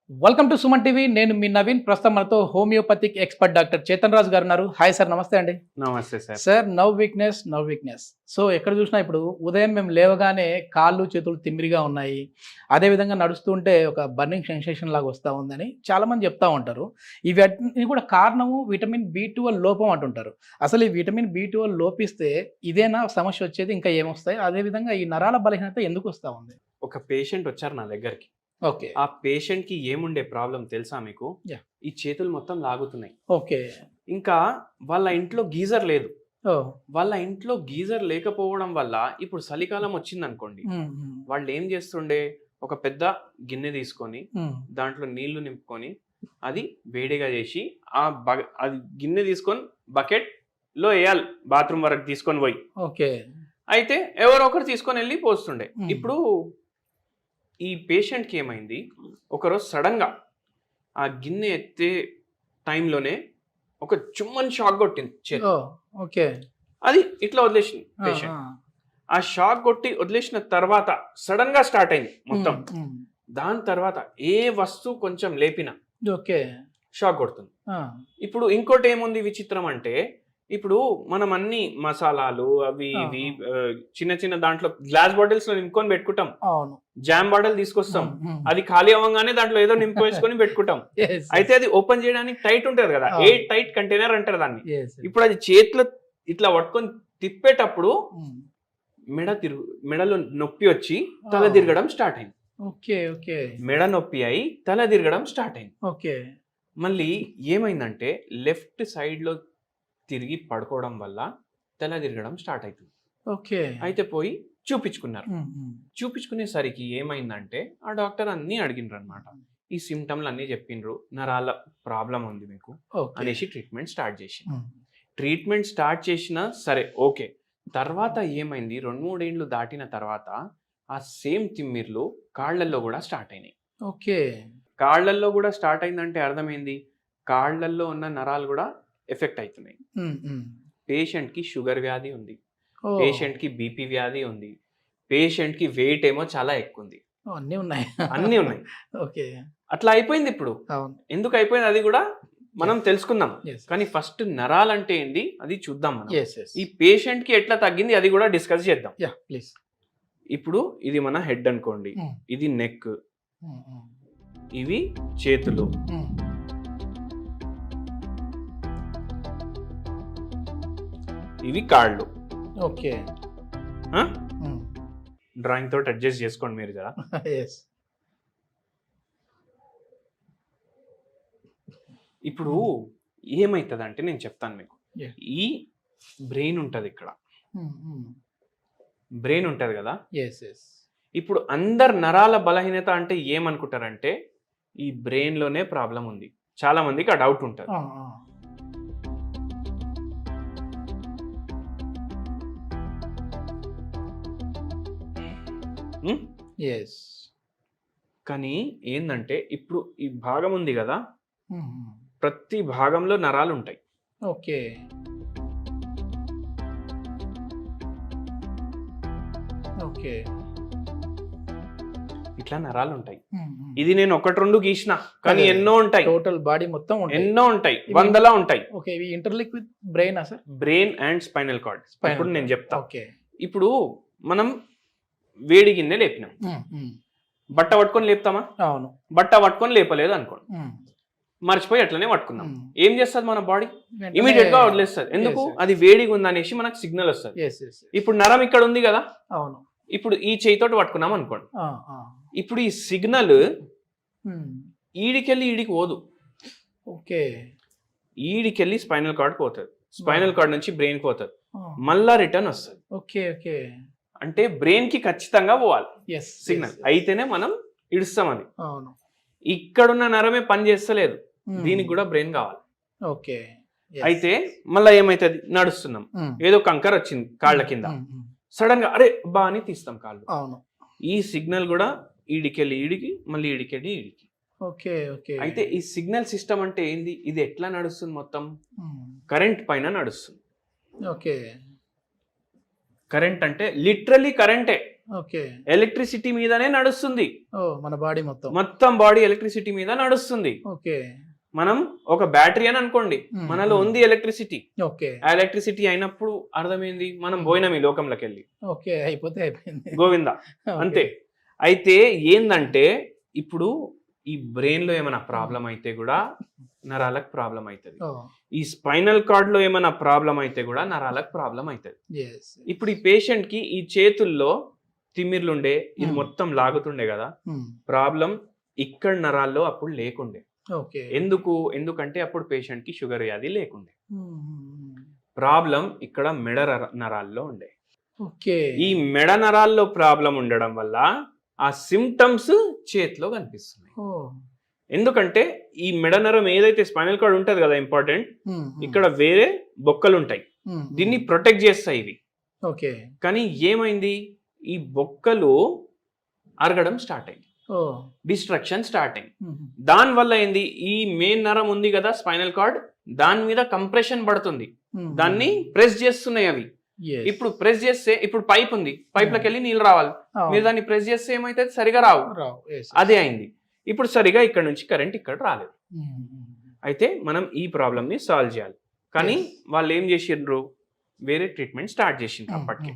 Welcome to Suman TV. నేను మీ నవీన్. ప్రస్తుతం మనతో హోమియోపతిక్ ఎక్స్పర్ట్ డాక్టర్ చేతన్ రాజు గారు ఉన్నారు. హాయ్ సార్, నమస్తే అండి. నమస్తే sir. Sir, now weakness. So ఎక్కడ చూసినా ఇప్పుడు ఉదయం మేము లేవగానే కాళ్ళు చేతులు తిమ్మిరిగా ఉన్నాయి, అదేవిధంగా నడుస్తుంటే ఒక బర్నింగ్ సెన్సేషన్ లాగా వస్తూ ఉందని చాలామంది చెప్తా ఉంటారు. ఇవన్నీ కూడా కారణము విటమిన్ B12 లోపం అంటుంటారు. అసలు ఈ విటమిన్ B12 లోపిస్తే ఇదేనా సమస్య వచ్చేది, ఇంకా ఏమొస్తాయి? అదేవిధంగా ఈ నరాల బలహీనత ఎందుకు వస్తూ ఉంది? ఒక పేషెంట్ వచ్చారు నా దగ్గరికి. ఓకే. ఆ పేషెంట్ కి ఏముండే ప్రాబ్లం తెలుసా మీకు? ఈ చేతులు మొత్తం లాగుతున్నాయి. ఓకే. ఇంకా వాళ్ళ ఇంట్లో గీజర్ లేదు. వాళ్ళ ఇంట్లో గీజర్ లేకపోవడం వల్ల ఇప్పుడు చలికాలం వచ్చింది అనుకోండి, వాళ్ళు ఏం చేస్తుండే, ఒక పెద్ద గిన్నె తీసుకొని దాంట్లో నీళ్లు నింపుకొని అది వేడిగా చేసి అది గిన్నె తీసుకొని బకెట్ లో వేయాలి, బాత్రూమ్ వరకు తీసుకొని పోయి. ఓకే. అయితే ఎవరో ఒకరు తీసుకొని వెళ్ళి పోస్తుండే. ఇప్పుడు ఈ పేషెంట్కి ఏమైంది, ఒకరోజు సడన్గా ఆ గిన్నె ఎత్తే టైంలోనే ఒక చుమ్మని షాక్ కొట్టింది చేతి. ఓకే. అది ఇట్లా వదిలేసింది పేషెంట్. ఆ షాక్ కొట్టి వదిలేసిన తర్వాత సడన్ గా స్టార్ట్ అయింది మొత్తం. దాని తర్వాత ఏ వస్తువు కొంచెం లేపినా ఓకే షాక్ కొడుతుంది. ఇప్పుడు ఇంకోటి ఏముంది విచిత్రం అంటే, ఇప్పుడు మనం అన్ని మసాలాలు అవి ఇవి చిన్న చిన్న దాంట్లో గ్లాస్ బాటిల్స్ లో నింపుకొని పెట్టుకుంటాం. జామ్ బాటిల్ తీసుకొస్తాం, అది ఖాళీ అవ్వగానే దాంట్లో ఏదో నింపు వేసుకొని పెట్టుకుంటాం. అయితే అది ఓపెన్ చేయడానికి టైట్ ఉంటది కదా, ఏ టైట్ కంటైనర్ అంటారు దాన్ని. ఇప్పుడు అది చేతిలో ఇట్లా పట్టుకొని తిప్పేటప్పుడు మెడలో నొప్పి వచ్చి తల తిరగడం స్టార్ట్ అయింది. మెడ నొప్పి అయి తల తిరగడం స్టార్ట్ అయింది. మళ్ళీ ఏమైందంటే లెఫ్ట్ సైడ్ లో తిరిగి పడుకోవడం వల్ల తల తిరగడం స్టార్ట్ అవుతుంది. అయితే పోయి చూపించుకున్నారు. చూపించుకునేసరికి ఏమైందంటే ఆ డాక్టర్ అన్ని అడిగినరు అనమాట. ఈ సిమ్టమ్లు అన్ని చెప్పిండ్రు, నరాల ప్రాబ్లం ఉంది మీకు అనేసి ట్రీట్మెంట్ స్టార్ట్ చేసినా సరే ఓకే. తర్వాత ఏమైంది, 2-3 ఏళ్ళు దాటిన తర్వాత ఆ సేమ్ తిమ్మిర్లు కాళ్లల్లో కూడా స్టార్ట్ అయినాయి. కాళ్లల్లో కూడా స్టార్ట్ అయిందంటే అర్థమైంది, కాళ్లల్లో ఉన్న నరాలు కూడా ఎఫెక్ట్ అవుతున్నాయి. పేషెంట్ కి షుగర్ వ్యాధి ఉంది, పేషెంట్ కి బీపీ వ్యాధి ఉంది, పేషెంట్ కి వెయిట్ ఏమో చాలా ఎక్కువ ఉంది, అన్ని ఉన్నాయి. అట్లా అయిపోయింది. ఇప్పుడు ఎందుకు అయిపోయింది అది కూడా మనం తెలుసుకుందాం. కానీ ఫస్ట్ నరాలంటే ఏంది అది చూద్దాం మనం. ఈ పేషెంట్ కి ఎట్లా తగ్గింది అది కూడా డిస్కస్ చేద్దాం. ఇప్పుడు ఇది మన హెడ్ అనుకోండి, ఇది నెక్, ఇవి చేతులు, ఇవి కాళ్ళు. ఓకే. డ్రాయింగ్ తోటి అడ్జస్ట్ చేసుకోండి మీరు జరా. ఇప్పుడు ఏమైతుంది అంటే నేను చెప్తాను మీకు. ఈ బ్రెయిన్ ఉంటది, ఇక్కడ బ్రెయిన్ ఉంటది కదా. ఇప్పుడు అందరు నరాల బలహీనత అంటే ఏమనుకుంటారంటే ఈ బ్రెయిన్ లోనే ప్రాబ్లం ఉంది. చాలా మందికి ఆ డౌట్ ఉంటుంది. కానీ ఏంటంటే ఇప్పుడు ఈ భాగం ఉంది కదా, ప్రతి భాగంలో నరాలు ఉంటాయి. ఓకే. ఇట్లా నరాలు ఉంటాయి. ఇది నేను 1-2 గీసిన, కానీ ఎన్నో ఉంటాయి. టోటల్ బాడీ మొత్తం ఎన్నో ఉంటాయి, 100లా ఉంటాయి. Interlink with brain sir? Brain and spinal cord. ఇప్పుడు నేను చెప్తా. ఇప్పుడు మనం వేడి గిన్నె లేపినాం, బట్ట పట్టుకొని లేపుతామా? అవును. బట్ట పట్టుకొని లేపలేదు అనుకోండి, మర్చిపోయి అట్లనే పట్టుకున్నాం. ఏం చేస్తుంది మన బాడీ? ఇమీడియట్ గా వదిలేస్తుంది. ఎందుకు? అది వేడిగా ఉందనేసి మనకు సిగ్నల్ వస్తుంది. ఇప్పుడు నరం ఇక్కడ ఉంది కదా, అవును. ఇప్పుడు ఈ చేయితోటి పట్టుకున్నాం అనుకోండి, ఇప్పుడు ఈ సిగ్నల్ ఈడికెళ్ళి ఈడికి పోదు. ఈడికెళ్ళి స్పైనల్ కార్డ్ పోతుంది, స్పైనల్ కార్డ్ నుంచి బ్రెయిన్ పోతుంది, మళ్ళా రిటర్న్ వస్తుంది. అంటే బ్రెయిన్ కి ఖచ్చితంగా పోవాలి సిగ్నల్, అయితేనే మనం ఇడుస్తాం. అది ఇక్కడున్న నరమే పని చేస్తలేదు, దీనికి కూడా బ్రెయిన్ కావాలి. అయితే మళ్ళీ ఏమైతుంది, నడుస్తున్నాం, ఏదో కంకర్ వచ్చింది కాళ్ళ కింద, సడన్ గా అరే బా అని తీస్తాం కాళ్ళు. ఈ సిగ్నల్ కూడా ఈడికెళ్ళి ఈడికి, మళ్ళీ ఈడికెళ్ళి ఈడికి. అయితే ఈ సిగ్నల్ సిస్టమ్ అంటే ఏంది, ఇది ఎట్లా నడుస్తుంది? మొత్తం కరెంట్ పైన నడుస్తుంది. కరెంట్ అంటే లిటరలీ కరెంటే. ఓకే. ఎలక్ట్రిసిటీ మీదనే నడుస్తుంది. మన బాడీ మొత్తం బాడీ ఎలక్ట్రిసిటీ మీద నడుస్తుంది. ఓకే. మనం ఒక బ్యాటరీ అని అనుకోండి, మనలో ఉంది ఎలక్ట్రిసిటీ. ఓకే. ఆ ఎలక్ట్రిసిటీ అయినప్పుడు అర్థమైంది మనం పోయినాం ఈ లోకంలోకి వెళ్ళి. ఓకే, అయిపోతే అయిపోయింది, గోవిందా, అంతే. అయితే ఏందంటే ఇప్పుడు ఈ బ్రెయిన్ లో ఏమైనా ప్రాబ్లం అయితే కూడా నరాలకు ప్రాబ్లం అవుతుంది. ఈ స్పైనల్ కార్డ్ లో ఏమైనా ప్రాబ్లం అయితే కూడా నరాలకు ప్రాబ్లం అవుతుంది. ఇప్పుడు ఈ పేషెంట్ కి ఈ చేతుల్లో తిమ్మిర్లుండే, ఇది మొత్తం లాగుతుండే కదా, ప్రాబ్లం ఇక్కడ నరాల్లో అప్పుడు లేకుండే. ఎందుకంటే అప్పుడు పేషెంట్ కి షుగర్ వ్యాధి లేకుండే. ప్రాబ్లం ఇక్కడ మెడ నరాల్లో ఉండే. ఈ మెడ నరాల్లో ప్రాబ్లం ఉండడం వల్ల ఆ సిమ్టమ్స్ చేతిలో కనిపిస్తున్నాయి. ఎందుకంటే ఈ మెడ నరం ఏదైతే స్పైనల్ కార్డ్ ఉంటది కదా, ఇంపార్టెంట్, ఇక్కడ వేరే బొక్కలు ఉంటాయి, దీన్ని ప్రొటెక్ట్ చేస్తాయి ఇవి. కానీ ఏమైంది, ఈ బొక్కలు అరగడం స్టార్ట్ అయింది, డిస్ట్రక్షన్ స్టార్ట్ అయింది. దాని వల్ల ఏంది, ఈ మెయిన్ నరం ఉంది కదా స్పైనల్ కార్డ్, దాని మీద కంప్రెషన్ పడుతుంది, దాన్ని ప్రెస్ చేస్తున్నాయి అవి. ఇప్పుడు ప్రెస్ చేస్తే, ఇప్పుడు పైప్ ఉంది, పైప్ లోకి వెళ్ళి నీళ్ళు రావాలి, మీరు దాన్ని ప్రెస్ చేస్తే ఏమైతే సరిగా రావు, అదే అయింది. ఇప్పుడు సరిగా ఇక్కడ నుంచి కరెంట్ ఇక్కడ రాలేదు. అయితే మనం ఈ ప్రాబ్లమ్ ని సాల్వ్ చేయాలి. కానీ వాళ్ళు ఏం చేసిండ్రు, వేరే ట్రీట్మెంట్ స్టార్ట్ చేసిండ్రు అప్పటికే.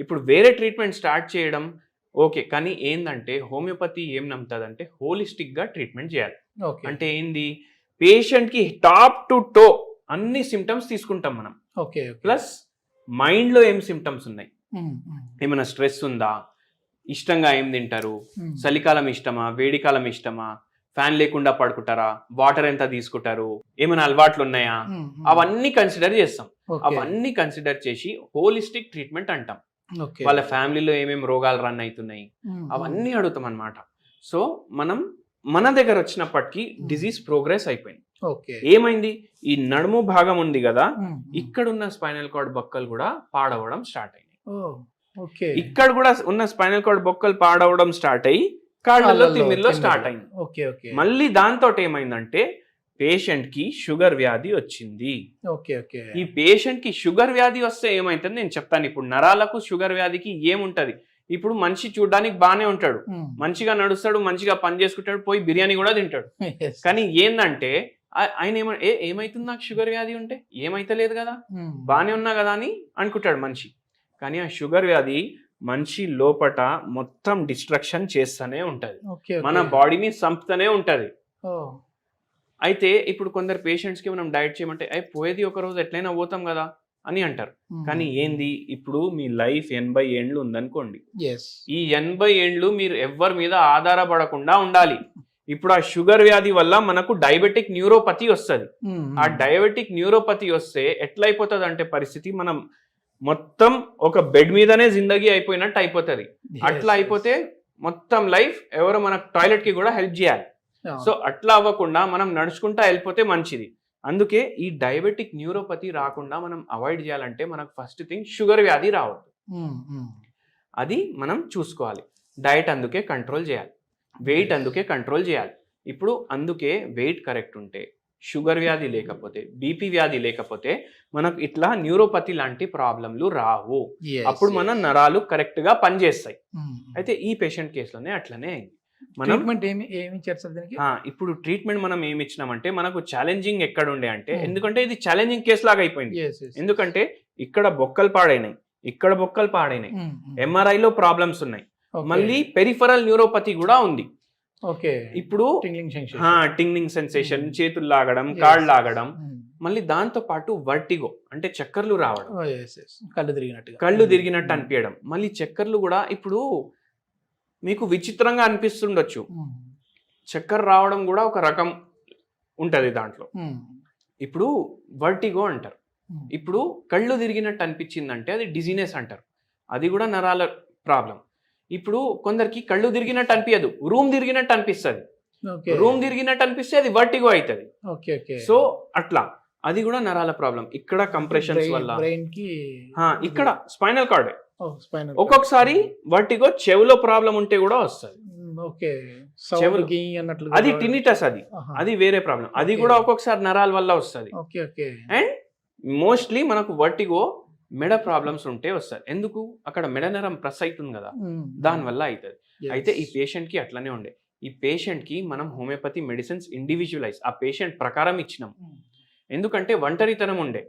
ఇప్పుడు వేరే ట్రీట్మెంట్ స్టార్ట్ చేయడం ఓకే, కానీ ఏంటంటే హోమియోపతి ఏం నమ్ముతుందంటే హోలిస్టిక్ గా ట్రీట్మెంట్ చేయాలి. అంటే ఏంది, పేషెంట్ కి టాప్ టు టో అన్ని సిమ్టమ్స్ తీసుకుంటాం మనం. ప్లస్ మైండ్ లో ఏం సిమ్టమ్స్ ఉన్నాయి, ఏమైనా స్ట్రెస్ ఉందా, ఇష్టంగా ఏం తింటారు, చలికాలం ఇష్టమా, వేడికాలం ఇష్టమా, ఫ్యాన్ లేకుండా పడుకుంటారా, వాటర్ ఎంత తీసుకుంటారు, ఏమైనా అలవాట్లు ఉన్నాయా, అవన్నీ కన్సిడర్ చేస్తాం. అవన్నీ కన్సిడర్ చేసి హోలిస్టిక్ ట్రీట్మెంట్ అంటాం. వాళ్ళ ఫ్యామిలీలో ఏమేమి రోగాలు రన్ అవుతున్నాయి అవన్నీ అడుగుతాం అన్నమాట. సో మనం మన దగ్గర వచ్చినప్పటికీ డిజీజ్ ప్రోగ్రెస్ అయిపోయింది. ఏమైంది, ఈ నడుము భాగం ఉంది కదా, ఇక్కడున్న స్పైనల్ కార్డ్ బొక్కలు కూడా పాడవడం స్టార్ట్ అయింది. ఇక్కడ కూడా ఉన్న స్పైనల్ కార్డ్ బొక్కలు పాడవడం స్టార్ట్ అయ్యి కాళ్ళలో తిమ్మిర్లో స్టార్ట్ అయింది. మళ్ళీ దాంతో ఏమైందంటే పేషెంట్ కి షుగర్ వ్యాధి వచ్చింది. ఈ పేషెంట్ కి షుగర్ వ్యాధి వస్తే ఏమైతుంది నేను చెప్తాను. ఇప్పుడు నరాలకు షుగర్ వ్యాధికి ఏముంటది, ఇప్పుడు మనిషి చూడడానికి బానే ఉంటాడు, మంచిగా నడుస్తాడు, మంచిగా పని చేసుకుంటాడు, పోయి బిర్యానీ కూడా తింటాడు. కానీ ఏందంటే ఆయన ఏమైతుంది, నాకు షుగర్ వ్యాధి ఉంటే ఏమైతలేదు కదా, బానే ఉన్నా కదా అని అనుకుంటాడు మనిషి. కానీ ఆ షుగర్ వ్యాధి మనిషి లోపట మొత్తం డిస్ట్రక్షన్ చేస్తూనే ఉంటది, మన బాడీని చంపుతూనే ఉంటది. అయితే ఇప్పుడు కొందరు పేషెంట్స్ కి మనం డైట్ చేయమంటే పోయేది ఒక రోజు ఎట్లయినా పోతాం కదా అని అంటారు. కానీ ఏంది, ఇప్పుడు మీ లైఫ్ 80 ఏండ్లు ఉందనుకోండి, ఈ 80 ఏండ్లు మీరు ఎవ్వరి మీద ఆధారపడకుండా ఉండాలి. ఇప్పుడు ఆ షుగర్ వ్యాధి వల్ల మనకు డయాబెటిక్ న్యూరోపతి వస్తుంది. ఆ డయాబెటిక్ న్యూరోపతి వస్తే ఎట్లయిపోతుంది అంటే పరిస్థితి, మనం మొత్తం ఒక బెడ్ మీదనే జిందగీ అయిపోయినట్టు అయిపోతుంది. అట్లా అయిపోతే మొత్తం లైఫ్ ఎవరో మన టాయిలెట్ కి కూడా హెల్ప్ చేయాలి. సో అట్లా అవ్వకుండా మనం నడుచుకుంటా వెళ్ళిపోతే మంచిది. అందుకే ఈ డయాబెటిక్ న్యూరోపతి రాకుండా మనం అవాయిడ్ చేయాలంటే మనకు ఫస్ట్ థింగ్ షుగర్ వ్యాధి రావద్దు, అది మనం చూసుకోవాలి. డైట్ అందుకే కంట్రోల్ చేయాలి, వెయిట్ అందుకే కంట్రోల్ చేయాలి. ఇప్పుడు అందుకే వెయిట్ కరెక్ట్ ఉంటే, షుగర్ వ్యాధి లేకపోతే, బీపీ వ్యాధి లేకపోతే మనకు ఇట్లా న్యూరోపతి లాంటి ప్రాబ్లంలు రావు. అప్పుడు మన నరాలు కరెక్ట్ గా పనిచేస్తాయి. అయితే ఈ పేషెంట్ కేసులోనే అట్లనే అయింది. ఇప్పుడు ట్రీట్మెంట్ మనం ఏమి ఇచ్చినామంటే, మనకు ఛాలెంజింగ్ ఎక్కడ ఉండే అంటే, ఎందుకంటే ఇది ఛాలెంజింగ్ కేసు లాగా అయిపోయింది. ఎందుకంటే ఇక్కడ బొక్కలు పాడైనాయి, ఇక్కడ బొక్కలు పాడైనాయి, ఎంఆర్ఐలో ప్రాబ్లమ్స్ ఉన్నాయి, మళ్ళీ పెరిఫరల్ న్యూరోపతి కూడా ఉంది. ఇప్పుడు టింగ్లింగ్ సెన్సేషన్, చేతులు లాగడం, కాళ్ళు లాగడం, మళ్ళీ దాంతో పాటు వర్టిగో అంటే చక్కర్లు రావడం, కళ్ళు తిరిగినట్టు అనిపించడం. మళ్ళీ చక్కర్లు కూడా ఇప్పుడు మీకు విచిత్రంగా అనిపిస్తుండొచ్చు, చక్కర్ రావడం కూడా ఒక రకం ఉంటది దాంట్లో. ఇప్పుడు వర్టిగో అంటారు. ఇప్పుడు కళ్ళు తిరిగినట్టు అనిపించిందంటే అది డిజీనెస్ అంటారు, అది కూడా నరాల ప్రాబ్లం. ఇప్పుడు కొందరికి కళ్ళు తిరిగినట్టు అనిపించదు, రూమ్ తిరిగినట్టు అనిపిస్తుంది. రూమ్ తిరిగినట్టు అనిపిస్తే అది వర్టిగో అవుతుంది. సో అట్లా అది కూడా నరాల ప్రాబ్లం. ఇక్కడ కంప్రెషన్స్ వల్ల, ఇక్కడ స్పైనల్ కార్డ్. ఒక్కొక్కసారి వర్టిగో చెవులో ప్రాబ్లం ఉంటే కూడా వస్తుంది. అది టినిటస్, అది వేరే ప్రాబ్లం. అది కూడా ఒక్కొక్కసారి నరాల వల్ల వస్తుంది. అండ్ మోస్ట్లీ మనకు వర్టిగో మెడ ప్రాబ్లమ్స్ ఉంటే వస్తారు. ఎందుకు? అక్కడ మెడ నరం ప్రెస్ అవుతుంది కదా, దానివల్ల అవుతుంది. అయితే ఈ పేషెంట్కి అట్లనే ఉండే. ఈ పేషెంట్కి మనం హోమియోపతి మెడిసిన్స్ ఇండివిజువలైజ్ ఆ పేషెంట్ ప్రకారం ఇచ్చినాం. ఎందుకంటే ఒంటరితనం ఉండే,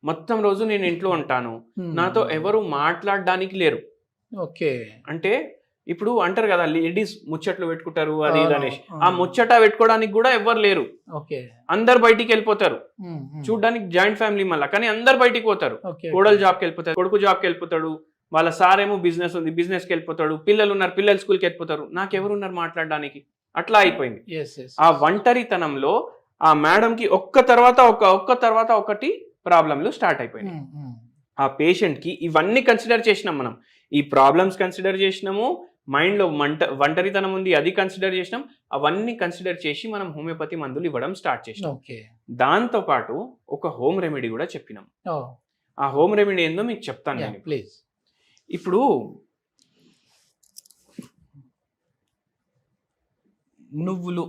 మొత్తం రోజు నేను ఇంట్లో ఉంటాను, నాతో ఎవరు మాట్లాడడానికి లేరు. ఓకే. అంటే ఇప్పుడు అంటారు కదా లేడీస్ ముచ్చట్లు పెట్టుకుంటారు అది ఇది అనేసి, ఆ ముచ్చట పెట్టుకోవడానికి కూడా ఎవరు లేరు. అందరు బయటికి వెళ్ళిపోతారు. చూడడానికి జాయింట్ ఫ్యామిలీ మళ్ళీ, కానీ అందరు బయటికి పోతారు. కోడలు జాబ్కి వెళ్ళిపోతారు, కొడుకు జాబ్కి వెళ్ళిపోతాడు, వాళ్ళ సార్ ఏమో బిజినెస్ ఉంది బిజినెస్కి వెళ్ళిపోతాడు, పిల్లలు ఉన్నారు పిల్లలు స్కూల్కి వెళ్ళిపోతారు, నాకెవరు ఉన్నారు మాట్లాడడానికి? అట్లా అయిపోయింది. ఆ ఒంటరితనంలో ఆ మేడంకి ఒక్క తర్వాత ఒకటి ప్రాబ్లంలు స్టార్ట్ అయిపోయినాయి. ఆ పేషెంట్కి ఇవన్నీ కన్సిడర్ చేసినాం మనం. ఈ ప్రాబ్లమ్స్ కన్సిడర్ చేసినాము, మైండ్లో ఒంటరితనం ఉంది అది కన్సిడర్ చేసినాం. అవన్నీ కన్సిడర్ చేసి మనం హోమియోపతి మందులు ఇవ్వడం స్టార్ట్ చేసినాం. దాంతో పాటు ఒక హోమ్ రెమెడీ కూడా చెప్పినాం. ఆ హోమ్ రెమెడీ ఏందో మీకు చెప్తాను నేను ప్లీజ్. ఇప్పుడు నువ్వులు,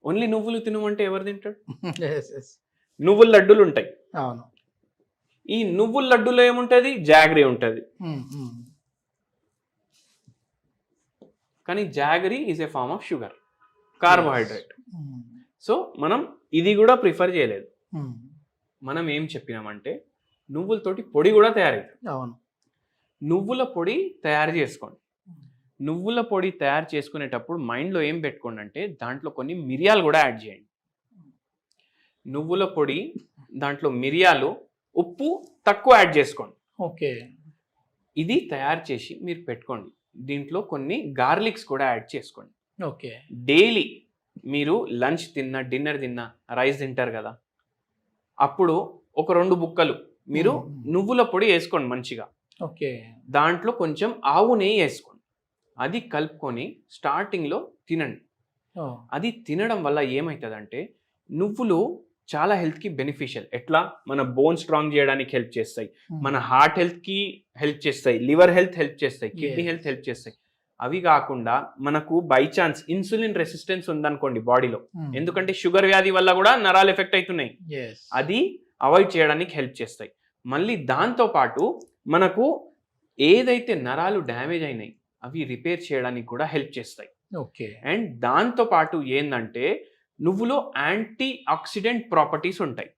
ఓన్లీ నువ్వులు తినమంటే ఎవరు తింటాడు? నువ్వుల లడ్డూలు ఉంటాయి. అవును. ఈ నువ్వుల లడ్డూలో ఏముంటది? జాగరీ ఉంటది. కానీ jaggery is a form of sugar, carbohydrate. So మనం ఇది కూడా ప్రిఫర్ చేయలేదు. మనం ఏం చెప్పినామంటే నువ్వులతోటి పొడి కూడా తయారైతుంది. అవును. నువ్వుల పొడి తయారు చేసుకోండి. నువ్వుల పొడి తయారు చేసుకునేటప్పుడు మైండ్లో ఏం పెట్టుకోండి అంటే దాంట్లో కొన్ని మిరియాలు కూడా యాడ్ చేయండి. నువ్వుల పొడి దాంట్లో మిరియాలు, ఉప్పు తక్కువ యాడ్ చేసుకోండి. ఓకే. ఇది తయారు చేసి మీరు పెట్టుకోండి. దీంట్లో కొన్ని గార్లిక్స్ కూడా యాడ్ చేసుకోండి. ఓకే. డైలీ మీరు లంచ్ తిన్నా డిన్నర్ తిన్నా రైస్ తింటారు కదా, అప్పుడు ఒక 2 బుక్కలు మీరు నువ్వుల పొడి వేసుకోండి మంచిగా. ఓకే. దాంట్లో కొంచెం ఆవు నెయ్యి వేసుకోండి. అది కలుపుకొని స్టార్టింగ్లో తినండి. అది తినడం వల్ల ఏమవుతుందంటే నువ్వులు చాలా హెల్త్కి బెనిఫిషియల్. ఎట్లా? మన బోన్ స్ట్రాంగ్ చేయడానికి హెల్ప్ చేస్తాయి, మన హార్ట్ హెల్త్కి హెల్ప్ చేస్తాయి, లివర్ హెల్త్ హెల్ప్ చేస్తాయి, కిడ్నీ హెల్త్ హెల్ప్ చేస్తాయి. అవి కాకుండా మనకు బై ఛాన్స్ ఇన్సులిన్ రెసిస్టెన్స్ ఉందనుకోండి బాడీలో, ఎందుకంటే షుగర్ వ్యాధి వల్ల కూడా నరాలు ఎఫెక్ట్ అవుతున్నాయి, అది అవాయిడ్ చేయడానికి హెల్ప్ చేస్తాయి. మళ్ళీ దాంతో పాటు మనకు ఏదైతే నరాలు డ్యామేజ్ అయినాయి అవి రిపేర్ చేయడానికి కూడా హెల్ప్ చేస్తాయి. ఓకే. అండ్ దాంతో పాటు ఏంటంటే నువ్వులో యాంటీ ఆక్సిడెంట్ ప్రాపర్టీస్ ఉంటాయి,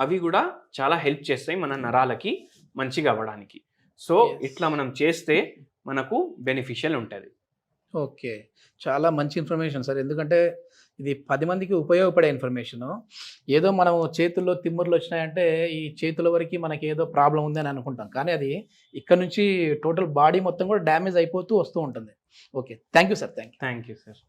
అవి కూడా చాలా హెల్ప్ చేస్తాయి మన నరాలకి మంచిగా అవ్వడానికి. సో ఇట్లా మనం చేస్తే మనకు బెనిఫిషియల్ ఉంటుంది. ఓకే. చాలా మంచి ఇన్ఫర్మేషన్ సార్. ఎందుకంటే ఇది 10 మందికి ఉపయోగపడే ఇన్ఫర్మేషను. ఏదో మనం చేతుల్లో తిమ్ముర్లు వచ్చినాయంటే ఈ చేతుల వరకు మనకి ఏదో ప్రాబ్లం ఉంది అని అనుకుంటాం, కానీ అది ఇక్కడ నుంచి టోటల్ బాడీ మొత్తం కూడా డ్యామేజ్ అయిపోతూ వస్తూ ఉంటుంది. Okay. Thank you sir. Thank you sir.